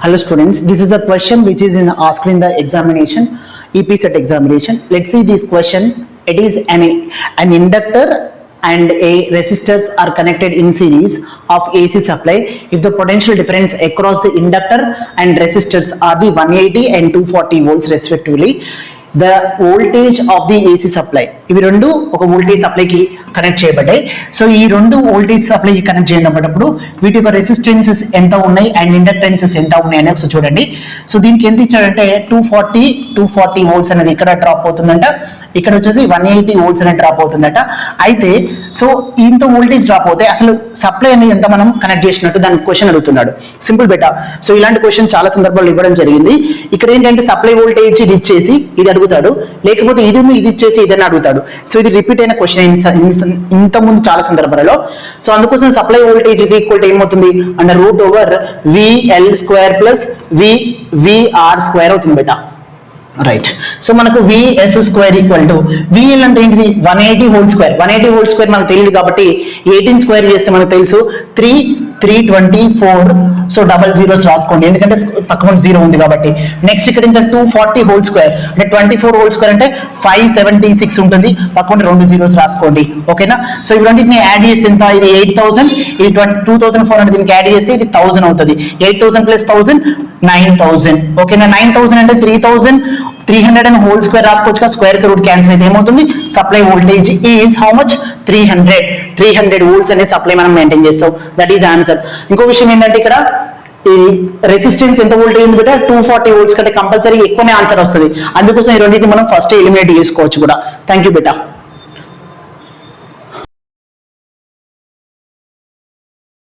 Hello students, this is a question which is asked in the examination, EP set examination. Let's see this question. It is an inductor and a resistors are connected in series of AC supply. If the potential difference across the inductor and resistors are the 180 and 240 volts respectively, the voltage of the AC supply. ఇవి రెండు ఒక voltage సప్లైకి connect చేయబడ్డాయి. So ఈ రెండు voltage సప్లైకి connect చేయబడ్డప్పుడు వీటి యొక్క resistances ఎంత ఉన్నాయి అండ్ ఇండక్టెన్సెస్ ఎంత ఉన్నాయి అనేది ఒకసారి చూడండి. సో దీనికి ఎంత ఇచ్చాడంటే 240 వోల్ట్స్ అనేది ఇక్కడ డ్రాప్ అవుతుందంట, ఇక్కడ వచ్చేసి 180 వోల్ట్స్ అనేది డ్రాప్ అవుతుందట. అయితే సో ఇంత వోల్టేజ్ డ్రాప్ అవుతే అసలు సప్లై అనేది ఎంత మనం కనెక్ట్ చేసినట్టు దానికి క్వశ్చన్ అడుగుతున్నాడు. Simple beta. సో ఇలాంటి క్వశ్చన్ చాలా సందర్భాల్లో ఇవ్వడం జరిగింది. ఇక్కడ ఏంటంటే సప్లై వోల్టేజ్ ఇది ఇచ్చేసి ఇది అడుగుతాడు, లేకపోతే ఇది ఇచ్చేసి ఇదని అడుగుతాడు. సో ఇది రిపీట్ అయిన క్వశ్చన్ ఇంత ముందు చాలా సందర్భాలలో. సో అందుకోసం supply voltage is equal to ఏమవుతుంది అంటే √VL² ప్లస్ VR² అవుతుంది బెటా. రైట్. సో మనకు VS² ఈక్వల్ టు VL అంటే ఏంటిది 180 హోల్ స్క్వేర్. 180 హోల్ స్క్వేర్ మనకు తెలియదు కాబట్టి 18 స్క్వేర్ చేస్తే మనకు తెలుసు 324. సో డబల్ జీరోస్ రాసుకోండి ఎందుకంటే పక్కన 0 ఉంది కాబట్టి. నెక్స్ట్ ఇక్కడ ఇంత 240 హోల్ స్క్వేర్ అంటే 24 హోల్ స్క్వేర్ అంటే 576 ఉంటుంది, పక్కన 2 జీరోస్ రాసుకోండి. ఓకేనా. సో ఇవన్నిటిని యాడ్ చేస్తే ఎంత, ఇది 8000, ఇది 2400 దీనికి యాడ్ చేస్తే ఇది 1000 అవుతుంది. 8000 ప్లస్ 1000 9000. ఓకేనా. 9000 అంటే 300 అండ్ హోల్ స్క్వేర్ రాసుకోవచ్చు, స్క్వేర్ కి రూట్ క్యాన్సిల్ అయితే ఏమవుతుంది, supply voltage is how much 300 volts అనే సప్లై మనం మెయింటైన్ చేస్తాం. That is answer. ఇంకో విషయం ఏంటంటే ఇక్కడ ఈ రెసిస్టెన్స్ ఎంత వోల్టేజ్ ఉంది బెటా 240 వోల్ట్స్ కంటే కంపల్సరీ ఎక్కువనే ఆన్సర్ వస్తుంది. అందుకోసం ఈ రెండింటిని మనం ఫస్ట్ ఎలిమినేట్ చేసుకోవచ్చు కూడా. Thank you beta.